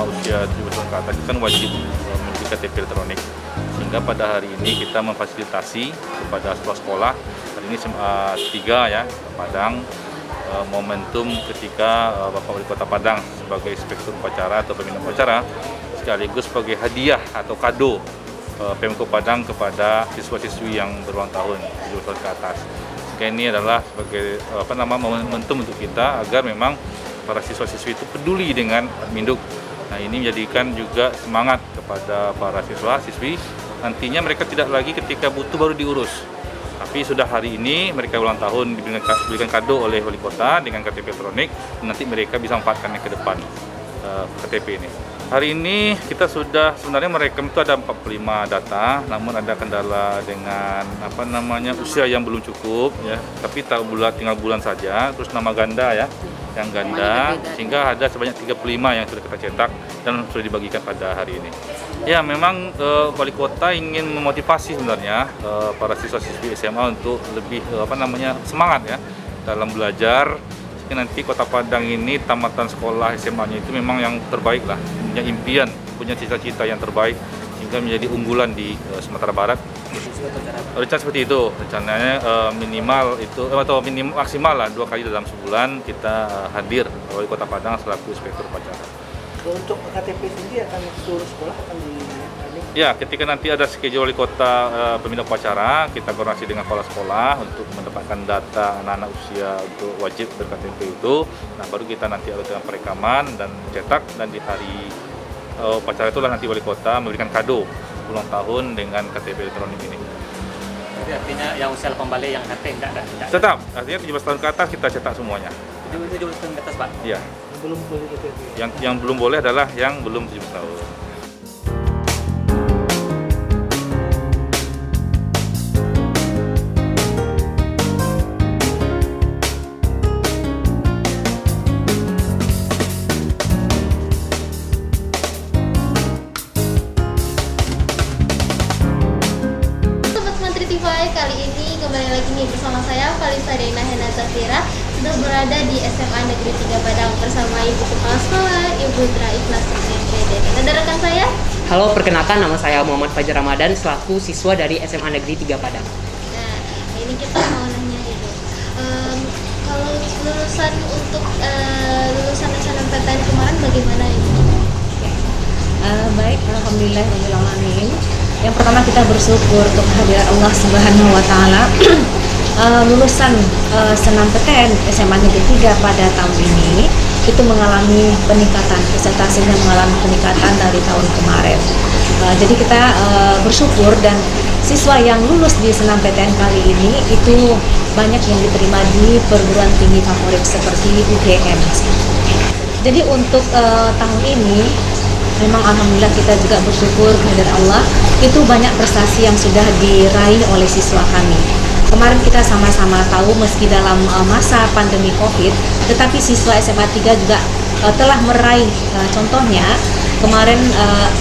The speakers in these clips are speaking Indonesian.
usia 17 tahun ke atas itu kan wajib memiliki KTP elektronik. Sehingga pada hari ini kita memfasilitasi kepada sekolah-sekolah, hari ini SMA 3 ya, Padang, momentum ketika Bapak Wali Kota Padang sebagai inspektur upacara atau pembina upacara sekaligus sebagai hadiah atau kado Pemko Padang kepada siswa-siswi yang berulang tahun 17 tahun ke atas. Ini adalah sebagai momentum untuk kita agar memang para siswa-siswi itu peduli dengan Adminduk. Nah, ini menjadikan juga semangat kepada para siswa-siswi. Nantinya mereka tidak lagi ketika butuh baru diurus. Tapi sudah hari ini mereka ulang tahun diberikan kado oleh wali kota dengan KTP elektronik, nanti mereka bisa manfaatkannya ke depan KTP ini. Hari ini kita sudah sebenarnya merekam itu ada 45 data, namun ada kendala dengan usia yang belum cukup ya. Tapi tinggal bulan saja, terus nama ganda ya, yang ganda, sehingga ada sebanyak 35 yang sudah kita cetak dan sudah dibagikan pada hari ini. Ya, memang wali kota ingin memotivasi sebenarnya para siswa-siswi SMA untuk lebih semangat ya dalam belajar. Sehingga nanti Kota Padang ini tamatan sekolah SMA-nya itu memang yang terbaik lah, punya impian, punya cita-cita yang terbaik sehingga menjadi unggulan di Sumatera Barat. Rencana seperti itu, rencananya minimal itu atau maksimal lah 2 kali dalam sebulan kita hadir wali Kota Padang selaku inspektur upacara. Untuk KTP sendiri akan seluruh sekolah akan Ya, ketika nanti ada schedule wali kota pembina upacara, kita koordinasi dengan kepala sekolah untuk mendapatkan data anak-anak usia untuk wajib ber-KTP itu. Nah, baru kita nanti lakukan perekaman dan cetak, dan di hari upacara itulah nanti wali kota memberikan kado ulang tahun dengan KTP elektronik ini. Jadi artinya yang usia 18 balik yang KTP enggak ada? Tetap, artinya 17 tahun ke atas kita cetak semuanya. 17 tahun ke atas, Pak? Iya. belum boleh KTP. Yang belum boleh adalah yang belum 17 tahun. Kali ini kembali lagi nih bersama saya Falisa Dena Hena Zafira, sudah berada di SMA Negeri 3 Padang bersama Ibu Kepala Sekolah, Ibu Dra Ikhlas MPD. Dan ada rekan saya. Halo, perkenalkan nama saya Muhammad Fajar Ramadan selaku siswa dari SMA Negeri 3 Padang. Nah, ini kita mau nanya Ibu. Kalau lulusan untuk lulusan SNMPTN kemarin bagaimana Ibu? Baik, alhamdulillah rabbil alamin. Yang pertama kita bersyukur untuk kehadiran Allah Subhanahu wa taala. Lulusan SNMPTN SMA Negeri 3 pada tahun ini itu mengalami peningkatan, presentasinya mengalami peningkatan dari tahun kemarin. Jadi kita bersyukur, dan siswa yang lulus di SNMPTN kali ini itu banyak yang diterima di perguruan tinggi favorit seperti UGM. Jadi untuk tahun ini memang alhamdulillah kita juga bersyukur kehadiran Allah, itu banyak prestasi yang sudah diraih oleh siswa kami. Kemarin kita sama-sama tahu meski dalam masa pandemi Covid, tetapi siswa SMA 3 juga telah meraih, contohnya kemarin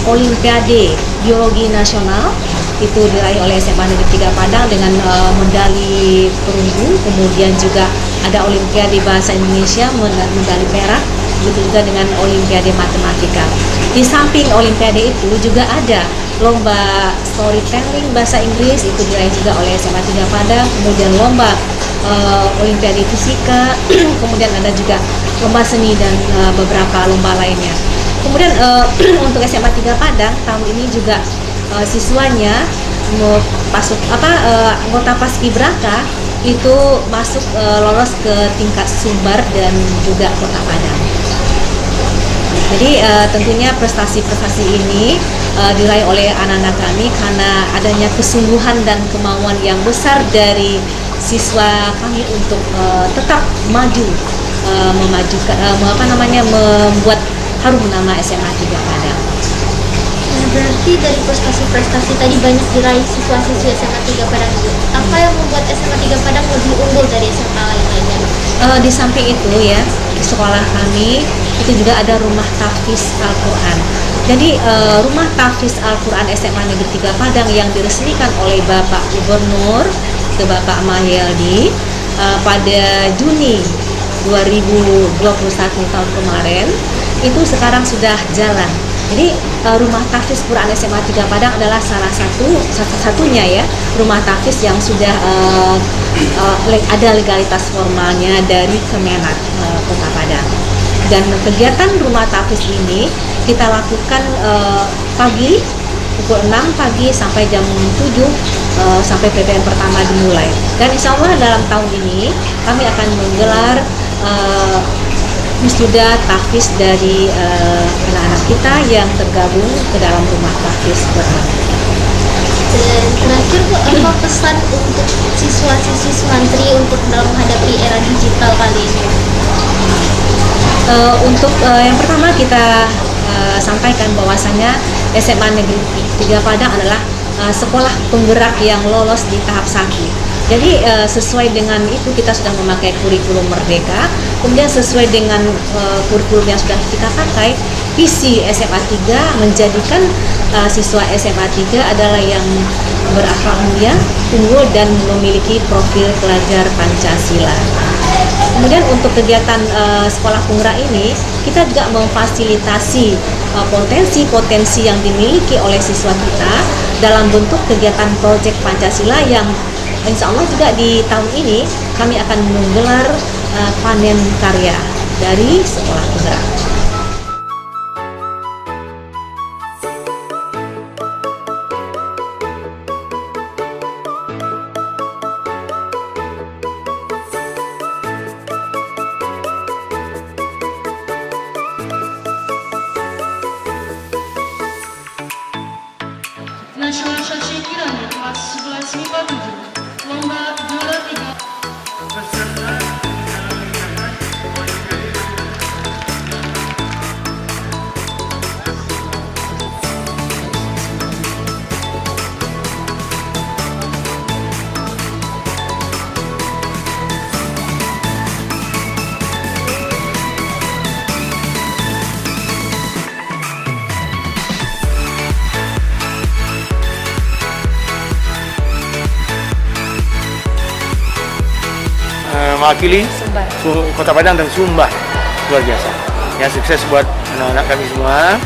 Olimpiade Biologi Nasional itu diraih oleh SMA Negeri 3 Padang dengan medali perunggu, kemudian juga ada Olimpiade Bahasa Indonesia medali perak, begitu juga dengan Olimpiade Matematika. Di samping Olimpiade itu juga ada lomba storytelling bahasa Inggris, itu diraih juga oleh SMA 3 Padang, kemudian lomba Olimpiade Fisika, kemudian ada juga lomba seni dan beberapa lomba lainnya. Kemudian untuk SMA 3 Padang tahun ini juga siswanya anggota Paskibraka itu masuk lolos ke tingkat Sumbar dan juga Kota Padang. Jadi tentunya prestasi-prestasi ini diraih oleh anak-anak kami karena adanya kesungguhan dan kemauan yang besar dari siswa kami untuk tetap maju, membuat harum nama SMA 3 Padang. Nah, berarti dari prestasi-prestasi tadi banyak diraih siswa-siswi SMA 3 Padang itu. Apa yang membuat SMA 3 Padang lebih unggul dari SMA lain-lainnya? Di samping itu ya, di sekolah kami itu juga ada rumah tahfiz Al-Quran. Jadi rumah tahfiz Al-Quran SMA Negeri 3 Padang yang diresmikan oleh Bapak Gubernur ke Bapak Mahyaldi pada Juni 2021 tahun kemarin, itu sekarang sudah jalan. Jadi rumah tahfiz Quran SMA 3 Padang adalah satunya ya rumah tahfiz yang sudah ada legalitas formalnya dari Kemenak Kota Padang. Dan kegiatan rumah tahfiz ini kita lakukan pagi pukul 6 pagi sampai jam 7 sampai PPM pertama dimulai. Dan insya Allah dalam tahun ini kami akan menggelar wisuda tahfiz dari anak-anak kita yang tergabung ke dalam rumah tahfiz Quran. Dan terakhir Bu, apa pesan untuk siswa-siswi santri untuk dalam menghadapi era digital kali ini? Untuk yang pertama kita sampaikan bahwasanya SMA Negeri 3 Padang adalah sekolah penggerak yang lolos di tahap 1. Jadi sesuai dengan itu kita sudah memakai kurikulum Merdeka. Kemudian sesuai dengan kurikulum yang sudah kita pakai, visi SMA 3 menjadikan siswa SMA 3 adalah yang berakhlak mulia, unggul dan memiliki profil pelajar Pancasila. Kemudian untuk kegiatan sekolah penggerak ini, kita juga memfasilitasi potensi-potensi yang dimiliki oleh siswa kita dalam bentuk kegiatan proyek Pancasila yang insya Allah juga di tahun ini kami akan menggelar panen karya dari sekolah penggerak. Nasionalisasi kiranya kelas 11 MIPA 7 lomba juara 3 mewakili Kota Padang dan Sumba. Luar biasa. Ya, sukses buat anak-anak kami semua.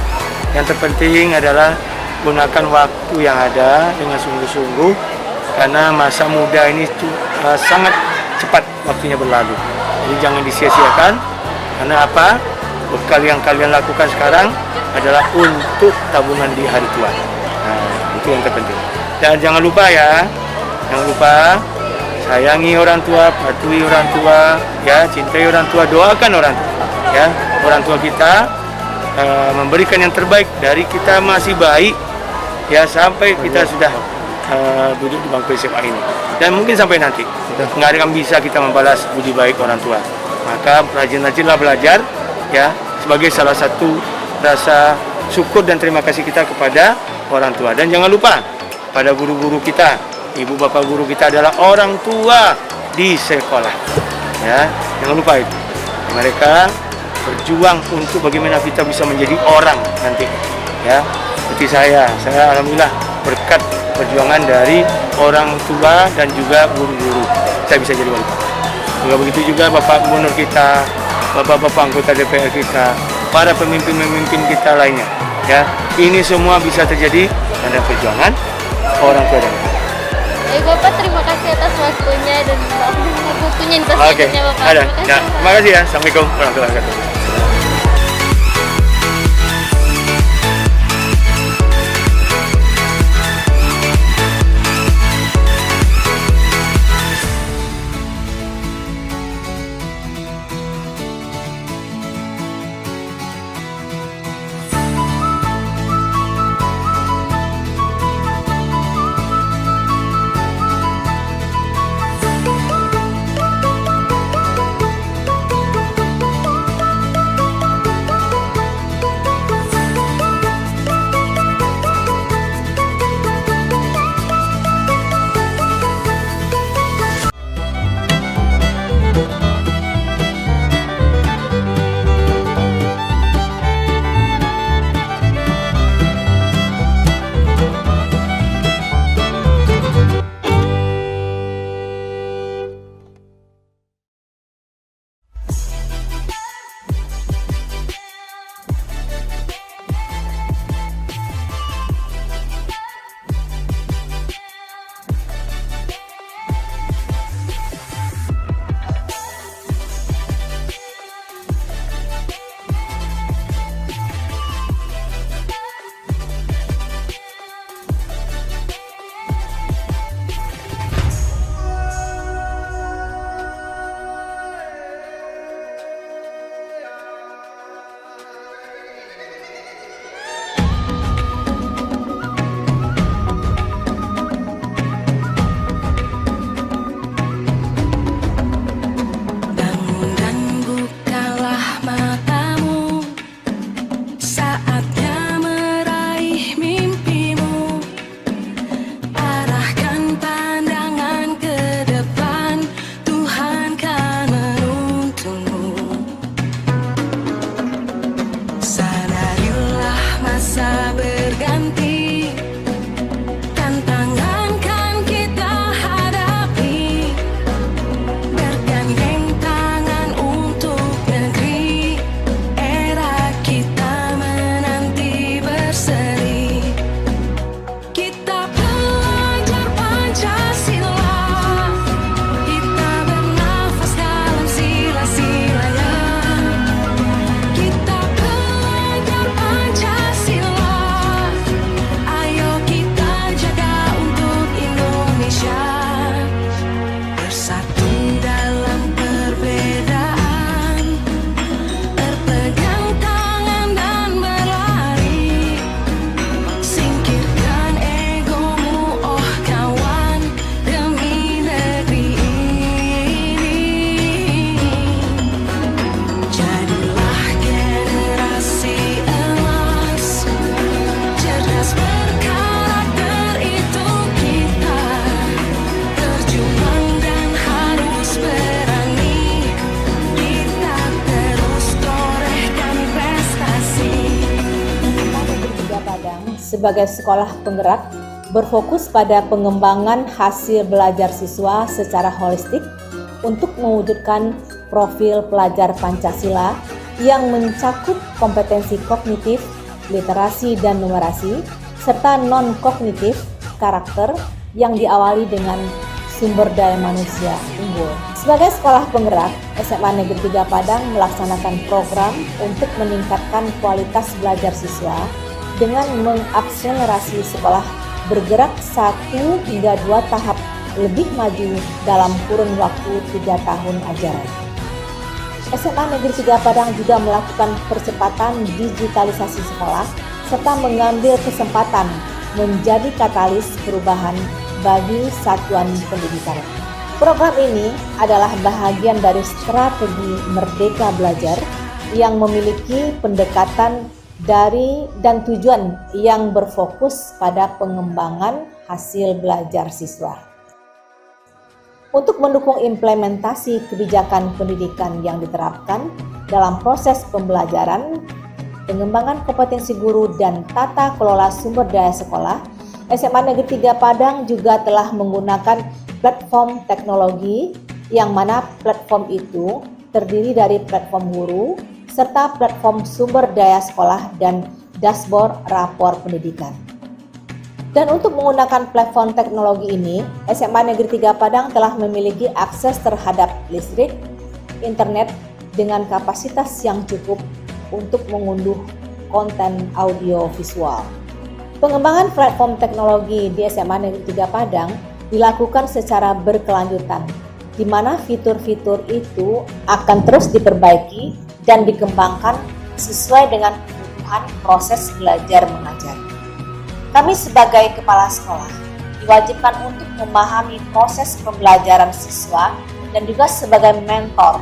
Yang terpenting adalah gunakan waktu yang ada dengan sungguh-sungguh karena masa muda ini sangat cepat waktunya berlalu. Jadi jangan disia-siakan karena apa? Bekal yang kalian lakukan sekarang adalah untuk tabungan di hari tua. Nah, itu yang terpenting. Dan jangan lupa ya, jangan lupa sayangi orang tua, patuhi orang tua, ya, cintai orang tua, doakan orang tua, ya. Orang tua kita memberikan yang terbaik dari kita masih bayi, ya, sampai kita sudah duduk di bangku SMA ini. Dan mungkin sampai nanti, nggak akan bisa kita membalas budi baik orang tua. Maka rajin-rajinlah belajar, ya, sebagai salah satu rasa syukur dan terima kasih kita kepada orang tua. Dan jangan lupa pada guru-guru kita, ibu bapak guru kita adalah orang tua di sekolah. Ya, jangan lupa itu. Mereka berjuang untuk bagaimana kita bisa menjadi orang nanti. Ya, seperti saya alhamdulillah berkat perjuangan dari orang tua dan juga guru-guru saya bisa jadi wali kota. Juga begitu juga Bapak Gubernur kita, Bapak-bapak anggota DPR kita, para pemimpin-pemimpin kita lainnya. Ya, ini semua bisa terjadi karena perjuangan orang tua dan guru. Bapak, terima kasih atas waktunya dan bukunya yang Oke, Bapak. ada. Ya, terima kasih ya. Assalamualaikum warahmatullahi wabarakatuh. sebagai sekolah penggerak berfokus pada pengembangan hasil belajar siswa secara holistik untuk mewujudkan profil pelajar Pancasila yang mencakup kompetensi kognitif, literasi dan numerasi, serta non-kognitif, karakter yang diawali dengan sumber daya manusia unggul. Sebagai sekolah penggerak, SMA Negeri 3 Padang melaksanakan program untuk meningkatkan kualitas belajar siswa dengan mengakselerasi sekolah bergerak 1 hingga 2 tahap lebih maju dalam kurun waktu 3 tahun ajaran. SMA Negeri 3 Padang juga melakukan percepatan digitalisasi sekolah serta mengambil kesempatan menjadi katalis perubahan bagi satuan pendidikan. Program ini adalah bahagian dari strategi Merdeka Belajar yang memiliki pendekatan dari dan tujuan yang berfokus pada pengembangan hasil belajar siswa. Untuk mendukung implementasi kebijakan pendidikan yang diterapkan dalam proses pembelajaran, pengembangan kompetensi guru dan tata kelola sumber daya sekolah, SMA Negeri 3 Padang juga telah menggunakan platform teknologi yang mana platform itu terdiri dari platform guru serta platform sumber daya sekolah dan dashboard rapor pendidikan. Dan untuk menggunakan platform teknologi ini, SMA Negeri 3 Padang telah memiliki akses terhadap listrik, internet dengan kapasitas yang cukup untuk mengunduh konten audio visual. Pengembangan platform teknologi di SMA Negeri 3 Padang dilakukan secara berkelanjutan, di mana fitur-fitur itu akan terus diperbaiki dan dikembangkan sesuai dengan kebutuhan proses belajar mengajar. Kami sebagai kepala sekolah diwajibkan untuk memahami proses pembelajaran siswa dan juga sebagai mentor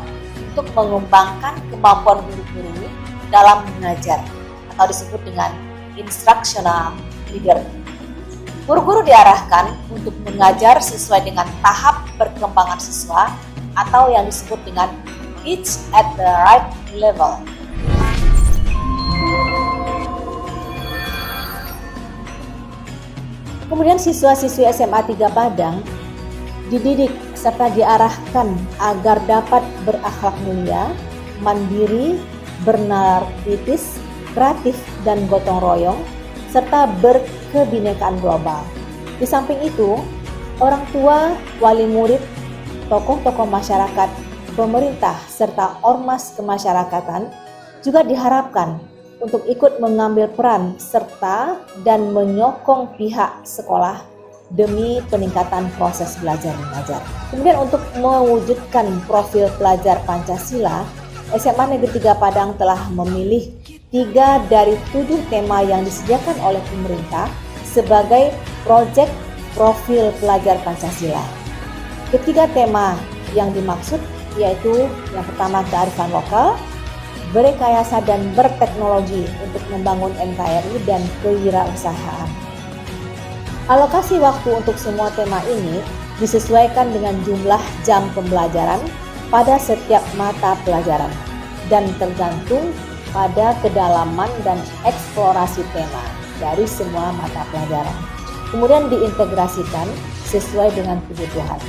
untuk mengembangkan kemampuan guru-guru dalam mengajar atau disebut dengan instructional leader. Guru-guru diarahkan untuk mengajar sesuai dengan tahap perkembangan siswa atau yang disebut dengan teach at the right level. Kemudian siswa-siswi SMA 3 Padang dididik serta diarahkan agar dapat berakhlak mulia, mandiri, bernalar kritis, kreatif dan gotong royong, serta berkebinekaan global. Di samping itu, orang tua, wali murid, tokoh-tokoh masyarakat, pemerintah, serta ormas kemasyarakatan juga diharapkan untuk ikut mengambil peran serta dan menyokong pihak sekolah demi peningkatan proses belajar mengajar. Kemudian untuk mewujudkan profil pelajar Pancasila, SMA Negeri 3 Padang telah memilih 3 dari 7 tema yang disediakan oleh pemerintah sebagai proyek profil pelajar Pancasila. Ketiga tema yang dimaksud yaitu yang pertama kearifan lokal, berekayasa dan berteknologi untuk membangun NKRI dan kewirausahaan. Alokasi waktu untuk semua tema ini disesuaikan dengan jumlah jam pembelajaran pada setiap mata pelajaran dan tergantung pada kedalaman dan eksplorasi tema dari semua mata pelajaran. Kemudian diintegrasikan sesuai dengan kebutuhan.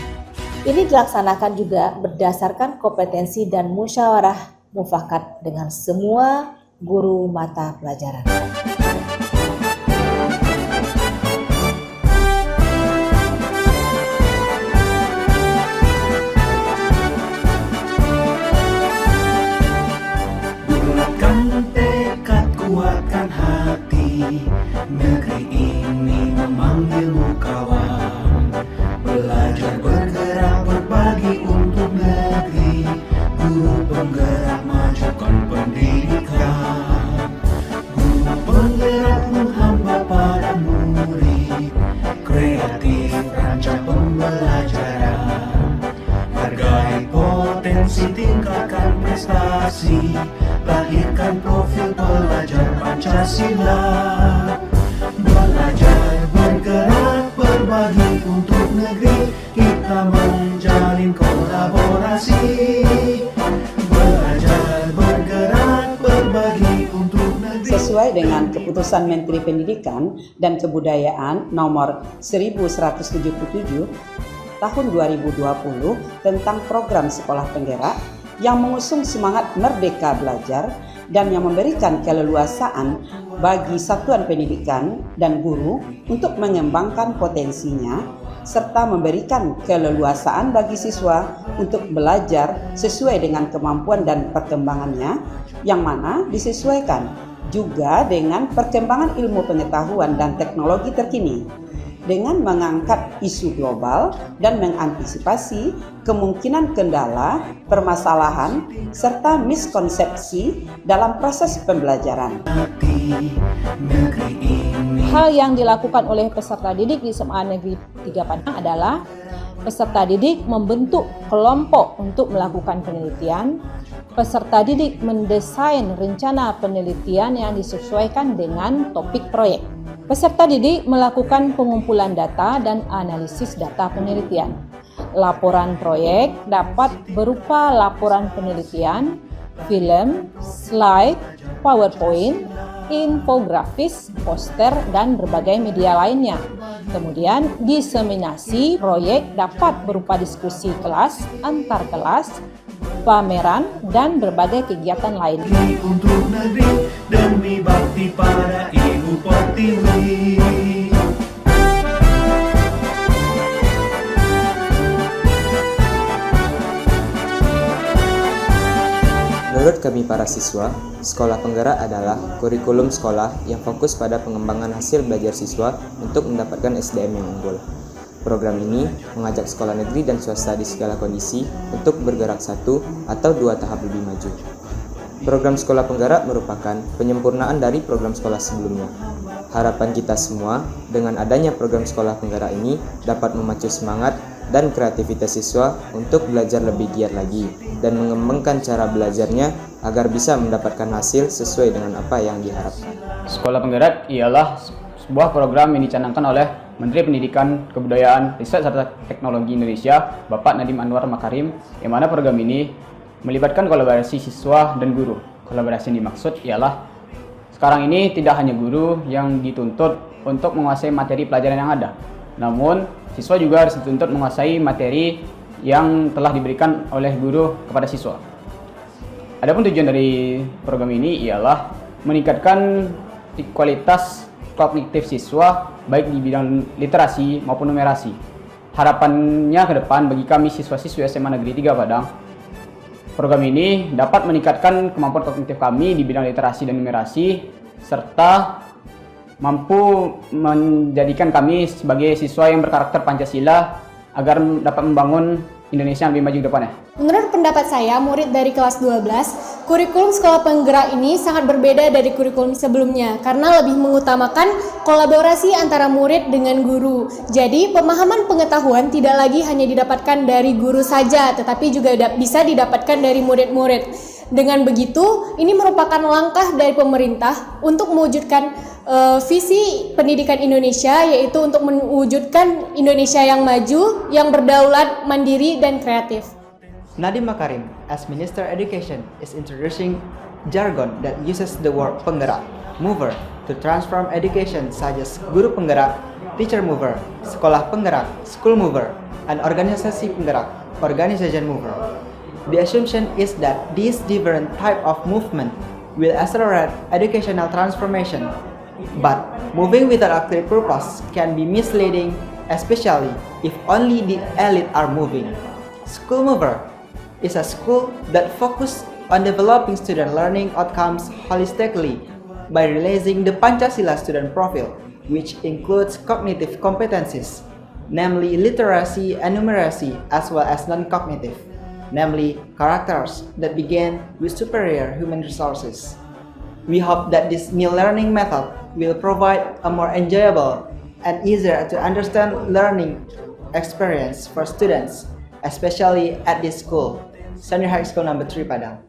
Ini dilaksanakan juga berdasarkan kompetensi dan musyawarah mufakat dengan semua guru mata pelajaran. Bulatkan tekad, kuatkan hati, negeri ini memanggilmu kawan. Belajar bergerak berbagi untuk negeri, guru penggerak majukan pendidikan. Guru penggerak menghamba pada murid, kreatif rancang pembelajaran. Hargai potensi, tingkatkan prestasi, lahirkan profil pelajar Pancasila. Belajar bergerak berbagi untuk negeri, kita menjalin kolaborasi. Belajar bergerak berbagi untuk negeri. sesuai dengan Keputusan Menteri Pendidikan dan Kebudayaan nomor 1177 tahun 2020 tentang program sekolah penggerak yang mengusung semangat merdeka belajar dan yang memberikan keleluasaan bagi satuan pendidikan dan guru untuk mengembangkan potensinya serta memberikan keleluasaan bagi siswa untuk belajar sesuai dengan kemampuan dan perkembangannya yang mana disesuaikan juga dengan perkembangan ilmu pengetahuan dan teknologi terkini dengan mengangkat isu global dan mengantisipasi kemungkinan kendala, permasalahan, serta miskonsepsi dalam proses pembelajaran. Hal yang dilakukan oleh peserta didik di SMA Negeri 3 Padang adalah peserta didik membentuk kelompok untuk melakukan penelitian. Peserta didik mendesain rencana penelitian yang disesuaikan dengan topik proyek. Peserta didik melakukan pengumpulan data dan analisis data penelitian. Laporan proyek dapat berupa laporan penelitian, film, slide, PowerPoint, infografis, poster, dan berbagai media lainnya. Kemudian, diseminasi proyek dapat berupa diskusi kelas, antar kelas, pameran, dan berbagai kegiatan lain. Untuk negeri demi bakti pada Ibu Pertiwi. Menurut kami para siswa, sekolah penggerak adalah kurikulum sekolah yang fokus pada pengembangan hasil belajar siswa untuk mendapatkan SDM yang unggul. Program ini mengajak sekolah negeri dan swasta di segala kondisi untuk bergerak satu atau dua tahap lebih maju. Program sekolah penggerak merupakan penyempurnaan dari program sekolah sebelumnya. Harapan kita semua dengan adanya program sekolah penggerak ini dapat memacu semangat dan kreativitas siswa untuk belajar lebih giat lagi dan mengembangkan cara belajarnya agar bisa mendapatkan hasil sesuai dengan apa yang diharapkan. Sekolah penggerak ialah sebuah program yang dicanangkan oleh Menteri Pendidikan, Kebudayaan, Riset serta Teknologi Indonesia, Bapak Nadiem Anwar Makarim, yang mana program ini melibatkan kolaborasi siswa dan guru. Kolaborasi yang dimaksud ialah sekarang ini tidak hanya guru yang dituntut untuk menguasai materi pelajaran yang ada, namun siswa juga harus dituntut menguasai materi yang telah diberikan oleh guru kepada siswa. Adapun tujuan dari program ini ialah meningkatkan kualitas kognitif siswa baik di bidang literasi maupun numerasi. Harapannya ke depan bagi kami siswa-siswi SMA Negeri 3 Padang, program ini dapat meningkatkan kemampuan kognitif kami di bidang literasi dan numerasi serta mampu menjadikan kami sebagai siswa yang berkarakter Pancasila agar dapat membangun Indonesia yang lebih maju ke depannya. Menurut pendapat saya, murid dari kelas 12, kurikulum sekolah penggerak ini sangat berbeda dari kurikulum sebelumnya karena lebih mengutamakan kolaborasi antara murid dengan guru. Jadi, pemahaman pengetahuan tidak lagi hanya didapatkan dari guru saja, tetapi juga bisa didapatkan dari murid-murid. Dengan begitu, ini merupakan langkah dari pemerintah untuk mewujudkan visi pendidikan Indonesia, yaitu untuk mewujudkan Indonesia yang maju, yang berdaulat, mandiri, dan kreatif. Nadiem Makarim, as Minister Education, is introducing jargon that uses the word penggerak, mover, to transform education such as guru penggerak, teacher mover, sekolah penggerak, school mover, and organisasi penggerak, organization mover. The assumption is that these different type of movement will accelerate educational transformation, but moving without a clear purpose can be misleading, especially if only the elite are moving. School mover is a school that focuses on developing student learning outcomes holistically by realizing the Pancasila student profile, which includes cognitive competencies, namely literacy and numeracy, as well as non-cognitive, namely characters that begin with superior human resources. We hope that this new learning method will provide a more enjoyable and easier to understand learning experience for students, especially at this school, Senior High School number 3 Padang.